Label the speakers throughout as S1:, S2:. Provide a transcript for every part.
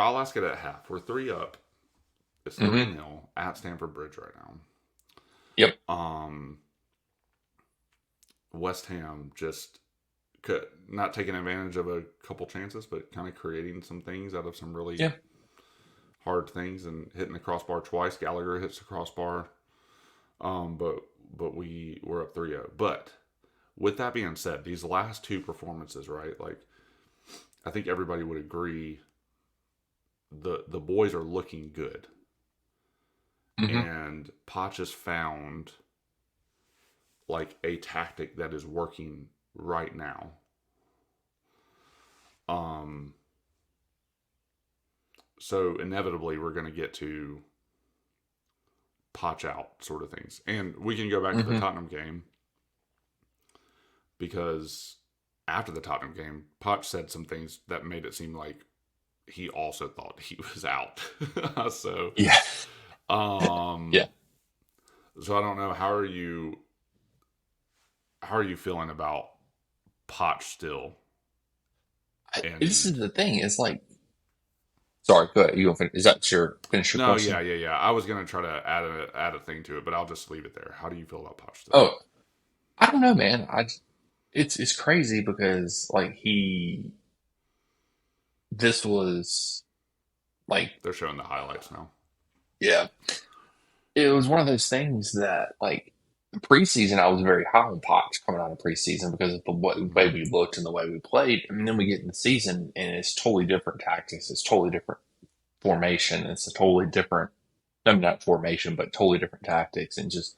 S1: I'll ask it at half. We're 3 up. It's three
S2: Mm-hmm.
S1: nil at Stamford Bridge right
S2: Yep.
S1: now. West Ham just not taking advantage of a couple chances, but kind of creating some things out of some really
S2: Yeah.
S1: hard things and hitting the crossbar twice. Gallagher hits the crossbar, but we were up 3-0. But with that being said, these last two performances, right? Like I think everybody would agree the boys are looking good,
S2: Mm-hmm.
S1: and Poch has found like a tactic that is working right now. Um, so inevitably we're going to get to Poch out sort of things, and we can go back to the
S2: Mm-hmm.
S1: Tottenham game because after the Tottenham game, Poch said some things that made it seem like he also thought he was out. so,
S2: Yeah.
S1: um,
S2: Yeah.
S1: so I don't know. How are you feeling about Poch still?
S2: This
S1: And
S2: is the thing. It's like, sorry, go ahead. You go finish. Is that your finish your
S1: no, yeah,
S2: question?
S1: yeah, yeah. I was gonna try to add a thing to it, but I'll just leave it there. How do you feel about Poch still?
S2: Oh, I don't know, man. It's crazy because like this was like,
S1: They're showing the highlights now.
S2: yeah, it was one of those things that like preseason I was very high on Poch coming out of preseason because of the
S1: Hmm.
S2: way we looked and the way we played. And then we get in the season and it's totally different tactics. It's totally different formation. It's a totally different, I mean, not formation, but totally different tactics and just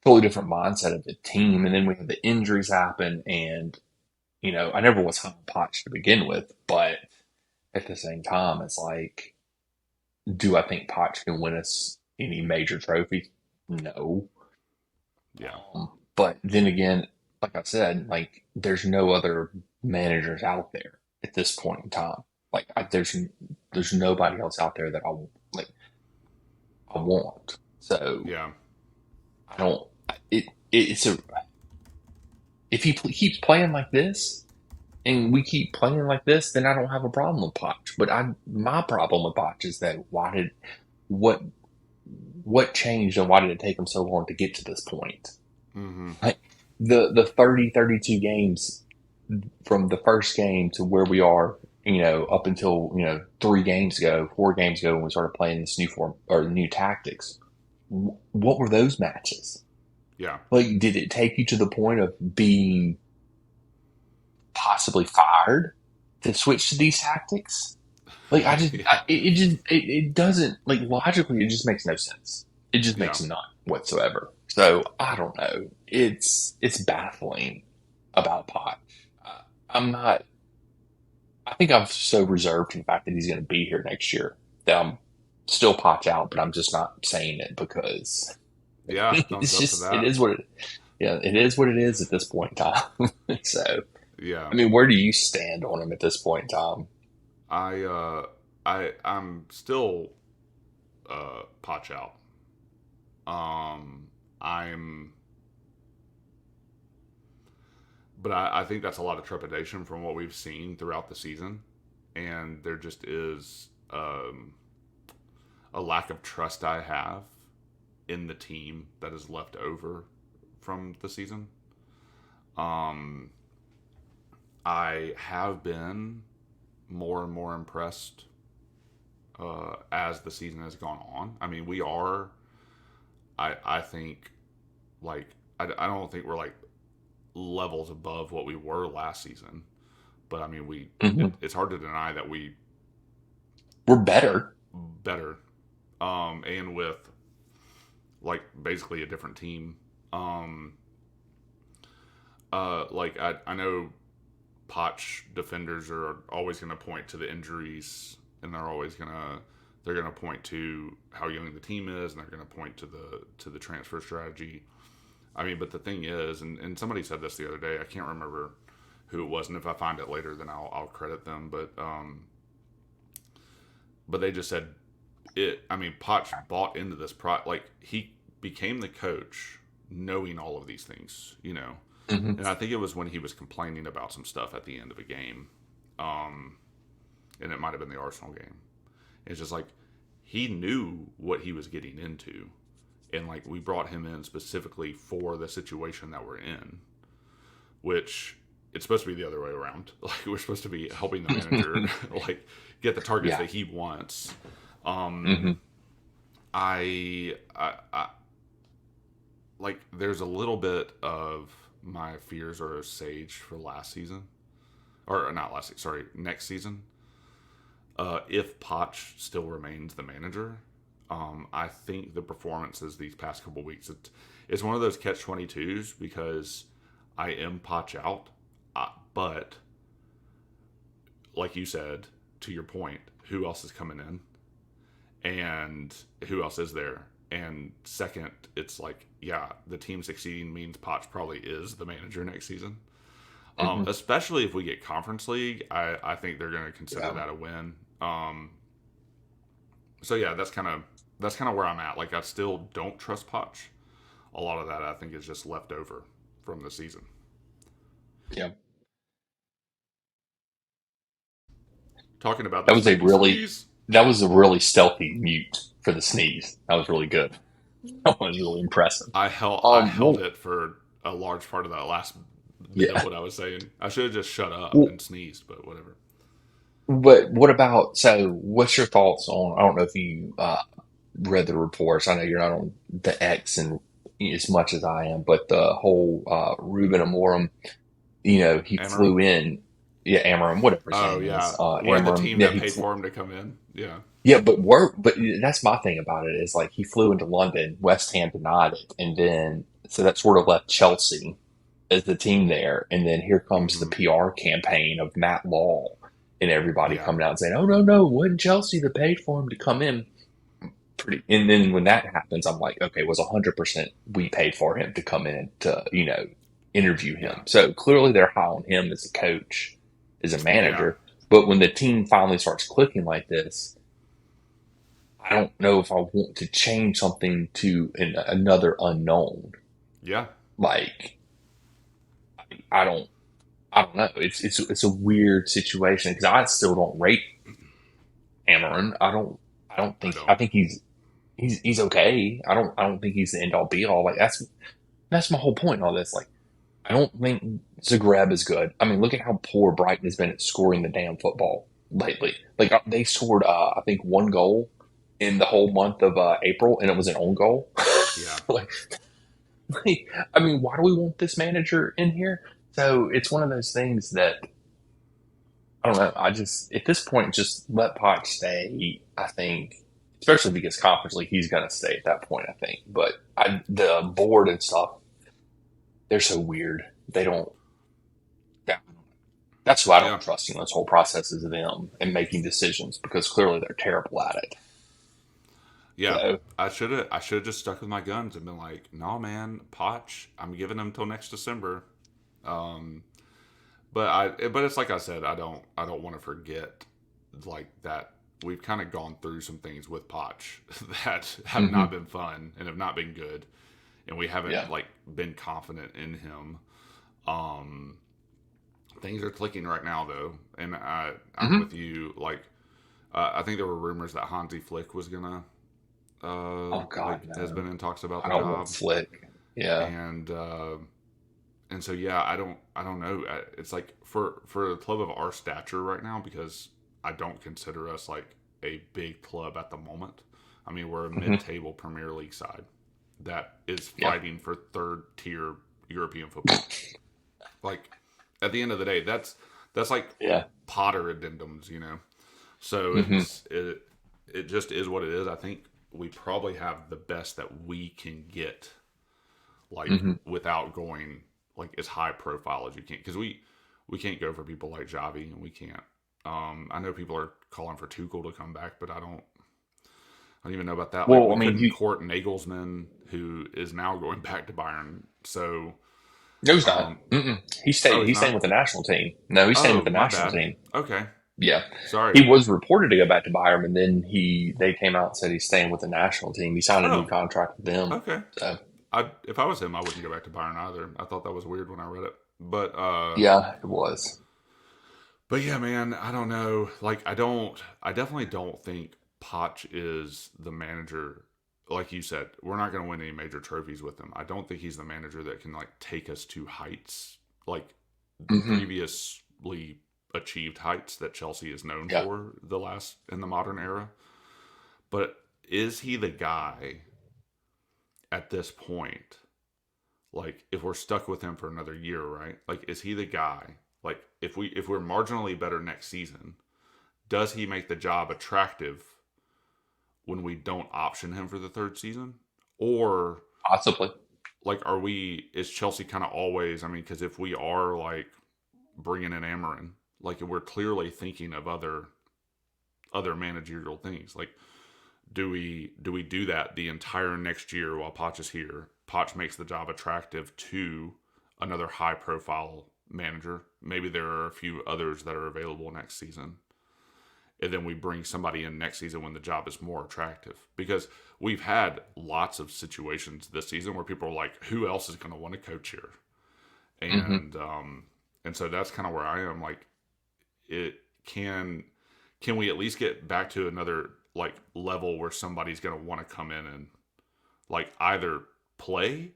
S2: totally different mindset of the team. And then we have the injuries happen. And, I never was high on Poch to begin with, but at the same time, it's like, do I think Poch can win us any major trophy? No.
S1: Yeah,
S2: But then again, like I said, like there's no other managers out there at this point in time. Like there's nobody else out there that like I want. So
S1: yeah,
S2: I don't. It's a if he keeps playing like this and we keep playing like this, then I don't have a problem with Poch. But my problem with Poch is that what what changed and why did it take him so long to get to this point?
S1: hmm,
S2: Like the 30 32 games from the first game to where we are, up until, 3 games ago, 4 games ago when we started playing this new form or new tactics. What were those matches?
S1: yeah,
S2: Like, did it take you to the point of being possibly fired to switch to these tactics? Like,
S1: yeah,
S2: it doesn't, like, logically, it just makes no sense. It just
S1: yeah,
S2: makes none whatsoever. So, I don't know. It's baffling about Pot. I'm not, I think I'm so reserved to the fact that he's going to be here next year that I'm still Potch out, but I'm just not saying it because
S1: yeah. Thumbs
S2: it's
S1: up to
S2: just, it
S1: that.
S2: is yeah, it is what it is at this point in time. So,
S1: Yeah,
S2: I mean, where do you stand on him at this point in time?
S1: I I'm still Potch out. I'm but I think that's a lot of trepidation from what we've seen throughout the season, and there just is a lack of trust I have in the team that is left over from the season. Um, I have been more and more impressed as the season has gone on. I mean, we are. I think like I don't think we're like levels above what we were last season, but I mean
S2: Mhm.
S1: it's hard to deny that we
S2: We're better.
S1: better, and with like basically a different team. Um, like I know Potch defenders are always going to point to the injuries, and they're going to point to how young the team is, and they're going to point to the transfer strategy. I mean, but the thing is, and somebody said this the other day. I can't remember who it was, and if I find it later, then I'll credit them. But they just said it. I mean, Potch bought into this like he became the coach knowing all of these things,
S2: Hmm.
S1: And I think it was when he was complaining about some stuff at the end of a game, and it might have been the Arsenal game. It's just like he knew what he was getting into, and like we brought him in specifically for the situation that we're in, which it's supposed to be the other way around. Like we're supposed to be helping the manager like get the targets
S2: Yeah.
S1: that he wants. Um,
S2: Hmm.
S1: I like there's a little bit of my fears are assuaged for last season, or not last season, sorry, next season. If Poch still remains the manager, I think the performances these past couple weeks, it's one of those catch 22s because I am Poch out, but like you said, to your point, who else is coming in? And who else is there? And second, it's like, yeah, the team succeeding means Potch probably is the manager next season.
S2: Hmm.
S1: Especially if we get Conference League, I think they're going to consider
S2: Yeah.
S1: that a win. So yeah, that's kind of where I'm at. Like I still don't trust Potch. A lot of that I think is just left over from the season.
S2: Yeah.
S1: Talking about
S2: That
S1: this
S2: was a
S1: made me
S2: really
S1: sneeze.
S2: that was a really stealthy mute for the sneeze. That was really good. That was really impressive.
S1: I held
S2: Well,
S1: it for a large part of that last bit of
S2: yeah.
S1: what I was saying. I should have just shut up
S2: Well,
S1: and sneezed, but whatever.
S2: but what about, so what's your thoughts on, I don't know if you read the reports. I know you're not on the X and as much as I am, but the whole Ruben Amorim, he
S1: Amarim?
S2: flew in, yeah, Amorim, whatever his
S1: Oh
S2: name is,
S1: yeah, we're the
S2: Amorim,
S1: team
S2: yeah,
S1: that paid for him to come in. Yeah,
S2: but that's my thing about it is like he flew into London, West Ham denied it, and then so that sort of left Chelsea as the team there, and then here comes the
S1: hmm,
S2: PR campaign of Matt Law and everybody
S1: yeah,
S2: coming out and saying, "Oh no, no, it wasn't Chelsea that paid for him to come in." Pretty, and then when that happens, I'm like, okay, it was 100% we paid for him to come in to interview him.
S1: yeah,
S2: So clearly they're high on him as a coach, as a
S1: yeah,
S2: manager. But when the team finally starts clicking like this, I don't know if I want to change something to another unknown.
S1: yeah,
S2: Like I don't, I don't know. It's a weird situation because I still don't rate Cameron.
S1: I
S2: I
S1: don't.
S2: think he's okay. I don't think he's the end all be all. Like that's my whole point in all this. Like I don't think Zagreb is good. I mean, look at how poor Brighton has been at scoring the damn football lately. Like they scored, I think, one goal in the whole month of April, and it was an own goal.
S1: Yeah,
S2: like, I mean, why do we want this manager in here? So it's one of those things that I don't know. I just at this point just let Poch stay. I think, especially because Conference League, he's going to stay at that point. I think, but the board and stuff, they're so weird. They don't. Yeah, that's who I
S1: yeah,
S2: don't trust in this whole process is them and making decisions because clearly they're terrible at it.
S1: yeah.
S2: So
S1: I should have just stuck with my guns and been like, "No, man, Potch. I'm giving him till next December." Um, but it's like I said, I don't want to forget like that we've kind of gone through some things with Potch that have
S2: hmm
S1: not been fun and have not been good, and we haven't
S2: yeah.
S1: like been confident in him. Um, things are clicking right now though, and I'm
S2: hmm
S1: with you. Like I think there were rumors that Hansi Flick was gonna
S2: Oh God,
S1: like has
S2: no!
S1: been in talks about
S2: I
S1: the
S2: don't want
S1: job,
S2: Flick. Yeah.
S1: and so yeah, I don't know. It's like for a club of our stature right now, because I don't consider us like a big club at the moment. I mean, we're a
S2: hmm
S1: mid-table Premier League side that is
S2: Yeah.
S1: fighting for third tier European football. Like at the end of the day, that's like
S2: Yeah.
S1: Potter addendums, So
S2: hmm
S1: it just is what it is. I think we probably have the best that we can get, like
S2: hmm
S1: without going like as high profile as you can, because we can't go for people like Javi, and we can't. I know people are calling for Tuchel to come back, but I don't even know about that. Like
S2: Well, I
S1: we
S2: mean,
S1: couldn't court Nagelsmann, who is now going back to Bayern. So,
S2: no, he's not.
S1: um,
S2: Mm-mm.
S1: oh, he's
S2: He's staying
S1: not.
S2: with the national team. No, he's staying with
S1: Oh,
S2: the
S1: my
S2: national
S1: bad.
S2: team.
S1: Okay,
S2: Yeah,
S1: sorry.
S2: he was reported to go back to Bayern, and then they came out and said he's staying with the national team. He signed a new
S1: Oh,
S2: contract with them.
S1: okay.
S2: So
S1: If I was him, I wouldn't go back to Bayern either. I thought that was weird when I read it. But
S2: yeah, it was.
S1: but yeah, man, I don't know. Like I definitely don't think. Poch is the manager. Like you said, we're not going to win any major trophies with him. I don't think he's the manager that can like take us to heights like
S2: Hmm.
S1: previously achieved heights that Chelsea is known
S2: Yeah.
S1: for in the modern era. But is he the guy at this point? Like if we're stuck with him for another year, right? Like is he the guy? Like if we're marginally better next season, does he make the job attractive when we don't option him for the third season? Or
S2: Possibly.
S1: like are we is Chelsea kind of always, I mean, cuz if we are like bringing in Amarin, like we're clearly thinking of other managerial things. Like do we do that the entire next year while Poch is here? Poch makes the job attractive to another high profile manager. Maybe there are a few others that are available next season. And then we bring somebody in next season when the job is more attractive. Because we've had lots of situations this season where people are like, who else is going to want to coach here?
S2: Hmm.
S1: And so that's kind of where I am. Like, it can we at least get back to another like level where somebody's going to want to come in and like either play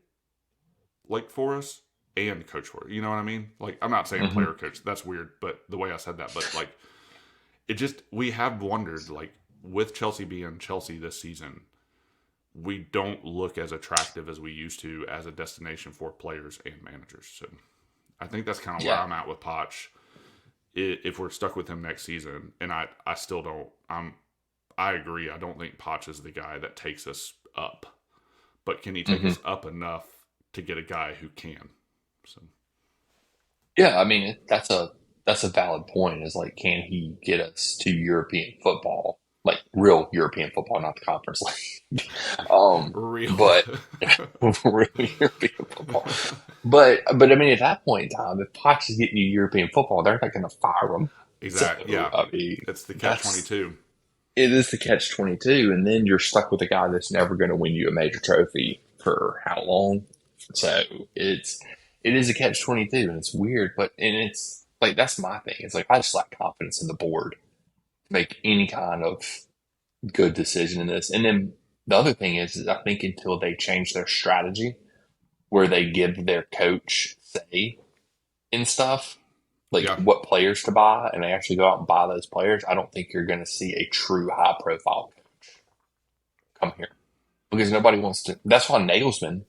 S1: like for us and coach for it. You know what I mean? Like I'm not saying
S2: Hmm.
S1: player coach. That's weird, but the way I said that, but like it just we have wondered like with Chelsea being Chelsea this season, we don't look as attractive as we used to as a destination for players and managers. So I think that's kind of where
S2: Yeah.
S1: I'm at with Poch. If we're stuck with him next season, and I still don't. I agree. I don't think Poch is the guy that takes us up, but can he take
S2: Hmm.
S1: us up enough to get a guy who can? So
S2: Yeah. I mean, that's a valid point. Is like, can he get us to European football, like real European football, not the conference league?
S1: real.
S2: But real European football. But I mean, at that point in time, if Poch is getting you European football, they're not going to fire him. So
S1: Exactly. Yeah,
S2: I mean,
S1: it's the catch twenty
S2: that's
S1: two.
S2: it is the catch 22, and then you're stuck with a guy that's never going to win you a major trophy for how long? So it is a catch 22, and it's weird, but and it's like that's my thing. It's like I just lack confidence in the board to make any kind of good decision in this. And then the other thing is I think until they change their strategy, where they give their coach say in stuff, like
S1: Yeah.
S2: what players to buy, and they actually go out and buy those players, I don't think you're going to see a true high profile come here because nobody wants to. That's why Nagelsmann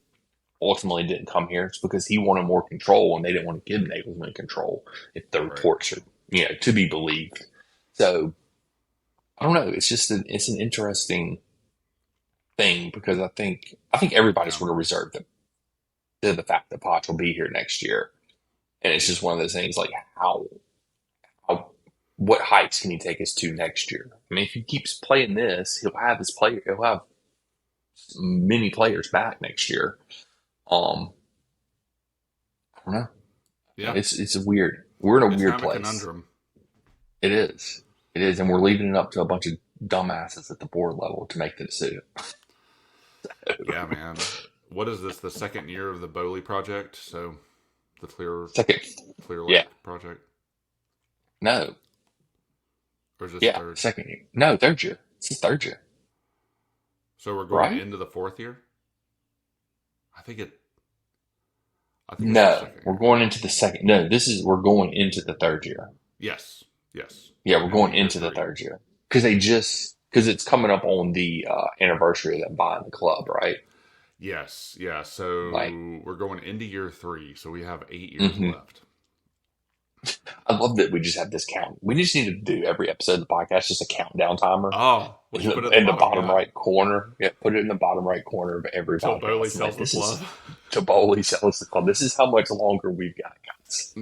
S2: ultimately didn't come here. It's because he wanted more control, and they didn't want to give Nagelsmann control if the
S1: Right.
S2: reports are to be believed. So I don't know. It's just it's an interesting thing because I think everybody's
S1: Yeah.
S2: going to reserve them to the fact that Poch will be here next year, and it's just one of those things like how what heights can he take us to next year? I mean, if he keeps playing this, he'll have his player. He'll have many players back next year. Um, I don't know.
S1: Yeah.
S2: It's a weird. We're in a
S1: It's
S2: weird
S1: kind of a
S2: place.
S1: conundrum.
S2: It is. It is, and we're leaving it up to a bunch of dumbasses at the board level to make the decision.
S1: Yeah, man. What is this? The second year of the Bowley project? So the
S2: Second,
S1: Clear
S2: yeah,
S1: Lake project,
S2: no,
S1: or is this
S2: yeah,
S1: third?
S2: second year, no, third year. It's the third year,
S1: So we're going
S2: right?
S1: into the fourth year. I think it. I think it's the
S2: No,
S1: second
S2: we're
S1: year.
S2: going into the second. No, we're going into the third year.
S1: Yes. Yes.
S2: Yeah, we're
S1: Going into
S2: going
S1: year
S2: into the
S1: three.
S2: third year because it's coming up on the anniversary of them buying the club, right?
S1: Yes. Yeah.
S2: Like,
S1: So we're going into year three. So we have 8 years
S2: hmm
S1: left.
S2: I love that we just have this count. We just need to do every episode of the podcast just a countdown timer
S1: Oh, we
S2: in
S1: should put it at the
S2: the
S1: bottom.
S2: bottom
S1: Yeah.
S2: right corner. Yeah, put it in the bottom right corner of every
S1: Till Bowley
S2: podcast. And
S1: sells
S2: like,
S1: the
S2: this
S1: club.
S2: is to Bowley sells the club. This is how much longer we've got, guys.